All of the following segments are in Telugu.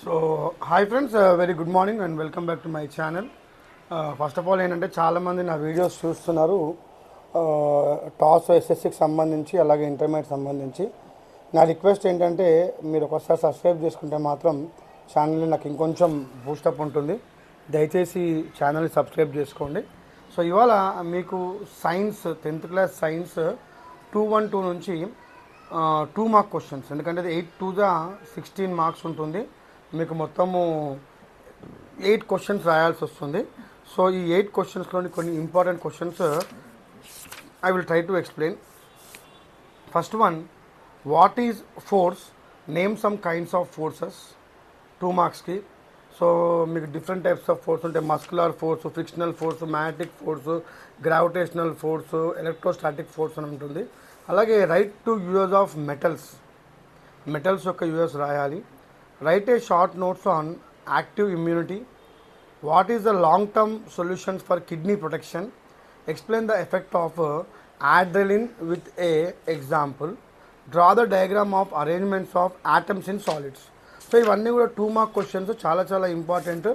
So hi friends, very good morning and welcome back to my channel. First of all ఏంటంటే చాలామంది నా వీడియోస్ చూస్తున్నారు. టాస్ ఎస్ఎస్సికి సంబంధించి అలాగే ఇంటర్మీడియట్ సంబంధించి. నా రిక్వెస్ట్ ఏంటంటే మీరు ఒకసారి సబ్స్క్రైబ్ చేసుకుంటే మాత్రం ఛానల్ని నాకు ఇంకొంచెం బూస్టప్ ఉంటుంది. దయచేసి ఛానల్ని సబ్స్క్రైబ్ చేసుకోండి. సో ఇవాళ మీకు సైన్స్ 10th క్లాస్ సైన్స్ 212 నుంచి 2 మార్క్ క్వశ్చన్స్, ఎందుకంటే 8 to the 16 మార్క్స్ ఉంటుంది. మీకు మొత్తము 8 క్వశ్చన్స్ రాయాల్సి వస్తుంది. సో ఈ 8 క్వశ్చన్స్లోని కొన్ని important questions I will try to explain. First one, what is force? Name some kinds of forces. 2 మార్క్స్కి. సో మీకు డిఫరెంట్ టైప్స్ ఆఫ్ ఫోర్స్ ఉంటాయి. Muscular force, frictional force, magnetic force, gravitational force, electrostatic force అని ఉంటుంది. అలాగే right to use of metals యొక్క యూఎస్ రాయాలి. Right a short notes on active immunity. What is the long term solutions for kidney protection? Explain the effect of adrenaline with a example. Draw the diagram of arrangements of atoms in solids. So ఇవన్నీ కూడా 2 మార్క్ క్వశ్చన్స్, చాలా ఇంపార్టెంట్.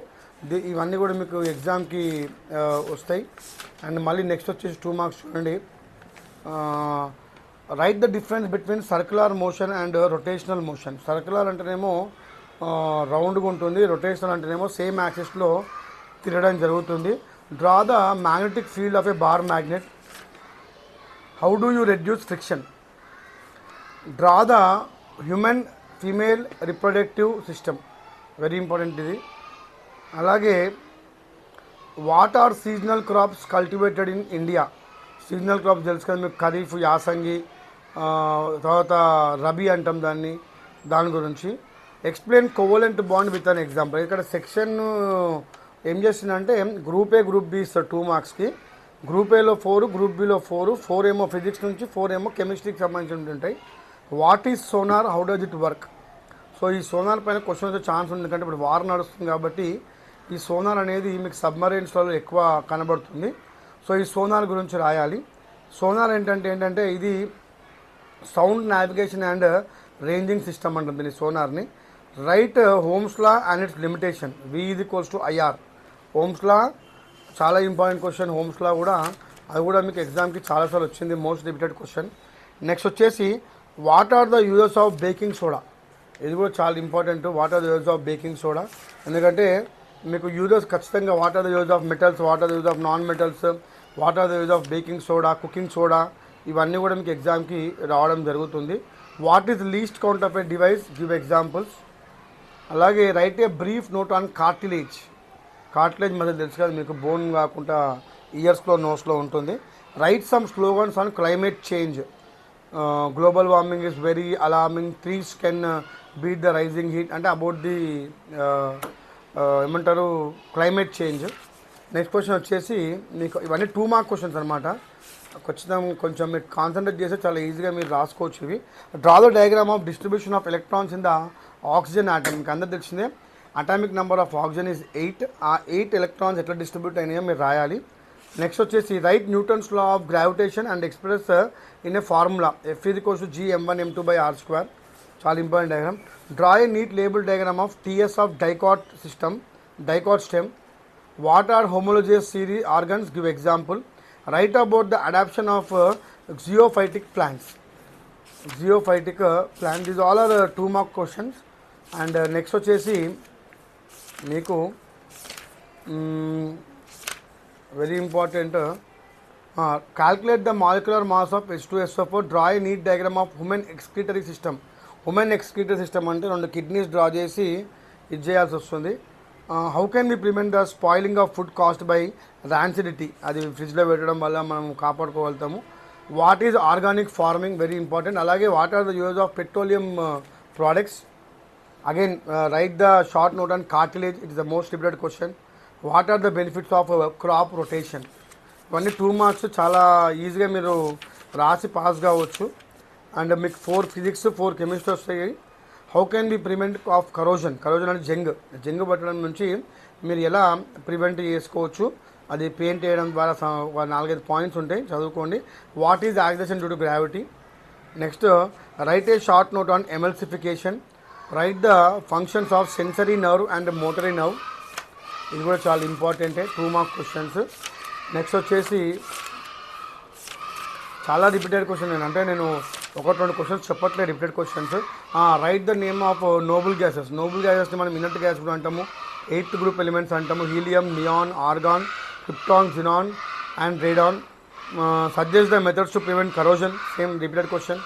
ఇవన్నీ కూడా మీకు ఎగ్జామ్కి వస్తాయి. అండ్ మళ్ళీ నెక్స్ట్ వచ్చేసి 2 మార్క్స్ చూడండి. Write the difference between circular motion and rotational motion. Circular అంటేనేమో రౌండ్గా ఉంటుంది, రొటేషనల్ అంటేనేమో సేమ్ యాక్సిస్లో తిరగడం జరుగుతుంది. Draw the magnetic field of a bar magnet. How do you reduce friction? Draw the human female reproductive system. Very important ఇది. అలాగే what are seasonal crops cultivated in India? Seasonal crops తెలుసు కదా మీకు, ఖరీఫ్, యాసంగి, తర్వాత రబీ అంటాం దాని గురించి. Explain covalent bond with an example. ఇక్కడ సెక్షన్ ఏం చేస్తుందంటే గ్రూప్ ఏ గ్రూప్ బి ఇస్తారు 2 మార్క్స్కి. గ్రూప్ ఏలో 4, గ్రూప్ బిలో 4 ఏమో ఫిజిక్స్ నుంచి, 4 ఏమో కెమిస్ట్రీకి సంబంధించి ఉంటాయి. What is sonar? How does it work? So ఈ సోనార్ పైన క్వశ్చన్ వచ్చే ఛాన్స్ ఉంది, ఎందుకంటే ఇప్పుడు వార్ నడుస్తుంది కాబట్టి ఈ సోనార్ అనేది మీకు సబ్మరైన్స్లలో ఎక్కువ కనబడుతుంది. సో ఈ సోనార్ గురించి రాయాలి. సోనార్ ఏంటంటే ఇది sound navigation and ranging system అంటుంది ఈ సోనార్ని. Write Ohm's law and it's limitation. V=IR. Ohm's law చాలా ఇంపార్టెంట్ క్వశ్చన్. హోమ్స్ లా కూడా అది కూడా మీకు ఎగ్జామ్కి చాలాసార్లు వచ్చింది, మోస్ట్ రిపీటెడ్ క్వశ్చన్. నెక్స్ట్ వచ్చేసి what are the uses of baking soda? ఇది కూడా చాలా important. What are the uses of baking soda? ఎందుకంటే మీకు యూజెస్ ఖచ్చితంగా what are the use of metals, what are the use of non metals, what are the use of baking soda, cooking soda, ఇవన్నీ కూడా మీకు ఎగ్జామ్కి రావడం జరుగుతుంది. What is least count of a device? Give examples. అలాగే right A brief note on cartilage. Cartilage మధ్య తెలుసు కదా మీకు, బోన్ కాకుండా ఇయర్స్లో, నోస్లో ఉంటుంది. Write some slogans on climate change. Global warming is very alarming, trees can beat the rising heat, అంటే అబౌట్ ది ఏమంటారు క్లైమేట్ చేంజ్. నెక్స్ట్ క్వశ్చన్ వచ్చేసి మీకు ఇవన్నీ 2 మార్క్ క్వశ్చన్స్ అనమాట. కొంచెం మీరు కాన్సన్ట్రేట్ చేస్తే చాలా ఈజీగా మీరు రాసుకోవచ్చు ఇవి. Draw the diagram of distribution of electrons in the oxygen atom. మీకు అందరు తెలిసిందే atomic number of oxygen is 8. ఆ 8 ఎలక్ట్రాన్స్ ఎట్లా డిస్ట్రిబ్యూట్ అయినాయో మీరు రాయాలి. నెక్స్ట్ వచ్చేసి write Newton's law of gravitation and express in a formula. F=G m1m2/r². చాలా important diagram. Draw a neat label diagram of TS of dicot stem. What are homologous series organs? Give example. Write about the adaptation of geophytic plants. These all are 2 mark questions. And next వచ్చేసి మీకు very important, calculate the molecular mass of H2SO4. Draw a neat diagram of human excretory system. Human excretory system అంటే 2 కిడ్నీస్ డ్రా చేసి ఇది చేయాల్సి వస్తుంది. How can we prevent the spoiling of food caused by rancidity? అది ఫ్రిడ్జ్లో పెట్టడం వల్ల మనం కాపాడుకోగలుగుతాము. What is organic farming? Very important. అలాగే what are the use of petroleum products? Again write the short note on cartilage. It is the most repeated question. What are the benefits of crop rotation? ఇవన్నీ 2 మార్క్స్, చాలా ఈజీగా మీరు రాసి పాస్ కావచ్చు. అండ్ మీకు 4 ఫిజిక్స్, 4 కెమిస్ట్రీ వస్తాయి. How can be prevent of corrosion? అంటే జంగ్ పట్టడం నుంచి మీరు ఎలా ప్రివెంట్ చేసుకోవచ్చు? అది పెయింట్ చేయడం ద్వారా 4-5 పాయింట్స్ ఉంటాయి, చదువుకోండి. What is acceleration due to gravity? Next write a short note on emulsification. Write the functions of sensory nerve and motory nerve. ఇది కూడా చాలా ఇంపార్టెంటే, 2 మార్క్ క్వశ్చన్స్. నెక్స్ట్ వచ్చేసి చాలా రిపీటెడ్ క్వశ్చన్, నేను 1-2 క్వశ్చన్స్ చెప్పట్లేదు, repeated questions. Write the name of noble gases. నోబుల్ గ్యాసెస్ని మనం ఇనర్ట్ గ్యాస్ కూడా అంటాము, 8th గ్రూప్ ఎలిమెంట్స్ అంటాము. Helium, neon, argon, krypton, xenon and radon. Suggest the methods to prevent corrosion. Same repeated question.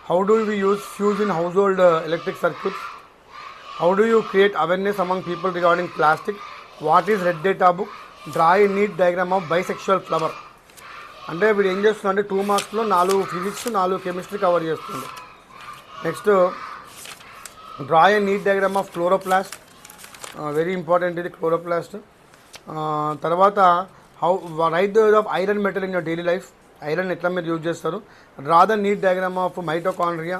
How do we use fuse in household electric circuits? How do you create awareness among people regarding plastic? What is red data book? Draw a neat diagram of bisexual flower. అంటే వీడు ఏం చేస్తున్నా అంటే 2 మార్క్స్లో 4 ఫిజిక్స్ 4 కెమిస్ట్రీ కవర్ చేస్తుంది. Next draw a neat diagram of chloroplast. Very important ఇది క్లోరోప్లాస్ట్. తర్వాత write the use of iron metal in your daily life. Iron ఎట్లా మీరు యూజ్ చేస్తారు. Draw the neat diagram of mitochondria.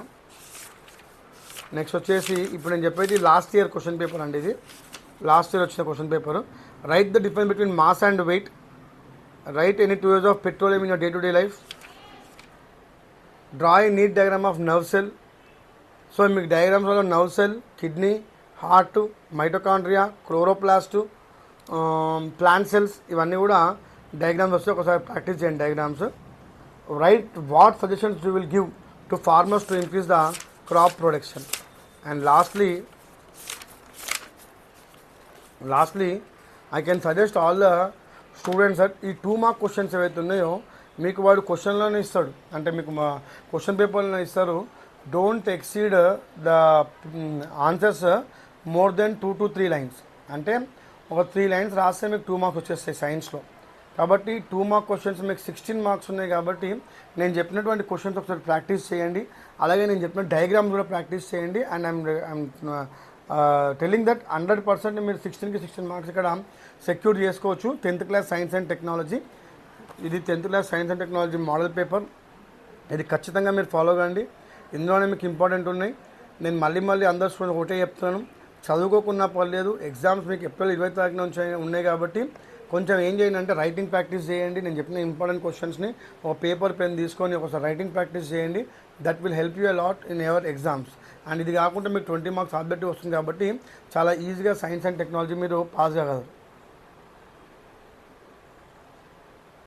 Next వచ్చేసి ఇప్పుడు నేను చెప్పేది లాస్ట్ ఇయర్ క్వశ్చన్ పేపర్ అండి, ఇది లాస్ట్ ఇయర్ వచ్చిన question paper. Write the difference between mass and weight. Write any 2 use of petroleum in your day to day life. Draw a neat diagram of nerve cell. So మీకు డయాగ్రామ్స్ వల్ల nerve cell, kidney, heart, mitochondria, chloroplast, plant cells ఇవన్నీ కూడా డయాగ్రామ్స్ వస్తే ఒకసారి ప్రాక్టీస్ చేయండి diagrams. Write what suggestions you will give to farmers to increase the crop production. And lastly I can suggest all the students that ఈ 2 మార్క్ క్వశ్చన్స్ ఏవైతే ఉన్నాయో మీకు వాడు క్వశ్చన్లోనే ఇస్తాడు, అంటే మీకు మా క్వశ్చన్ పేపర్లోనే ఇస్తారు. Don't exceed the answers more than 2 to 3 lines. అంటే ఒక 3 లైన్స్ రాస్తే మీకు 2 మార్క్స్ వచ్చేస్తాయి సైన్స్లో. కాబట్టి 2 మార్క్ క్వశ్చన్స్ మీకు 16 మార్క్స్ ఉన్నాయి. కాబట్టి నేను చెప్పినటువంటి క్వశ్చన్స్ ఒకసారి ప్రాక్టీస్ చేయండి, అలాగే నేను చెప్పిన డయాగ్రామ్స్ కూడా ప్రాక్టీస్ చేయండి. అండ్ ఐఎమ్ టెలింగ్ దట్ 100% మీరు 16కి 16 మార్క్స్ ఇక్కడ సెక్యూర్ చేసుకోవచ్చు. 10th class science and technology, ఇది 10th class science and technology model paper. ఇది ఖచ్చితంగా మీరు ఫాలో కండి, ఇందులోనే మీకు ఇంపార్టెంట్ ఉన్నాయి. నేను మళ్ళీ అందరు స్టూడెంట్ ఒకటే చెప్తున్నాను, చదువుకోకున్నా పర్లేదు, ఎగ్జామ్స్ మీకు ఏప్రిల్ 20 తారీఖున ఉన్నాయి కాబట్టి కొంచెం ఏం చేయండి అంటే రైటింగ్ ప్రాక్టీస్ చేయండి. నేను చెప్పిన ఇంపార్టెంట్ క్వశ్చన్స్ని ఒక పేపర్ పెన్ తీసుకొని ఒకసారి రైటింగ్ ప్రాక్టీస్ చేయండి. That will help you a lot in your exams. And ఇది కాకుండా మీకు 20 మార్క్స్ ఆబ్జెక్టివ్ వస్తుంది కాబట్టి చాలా ఈజీగా సైన్స్ అండ్ టెక్నాలజీ మీరు పాస్ కాగలరు.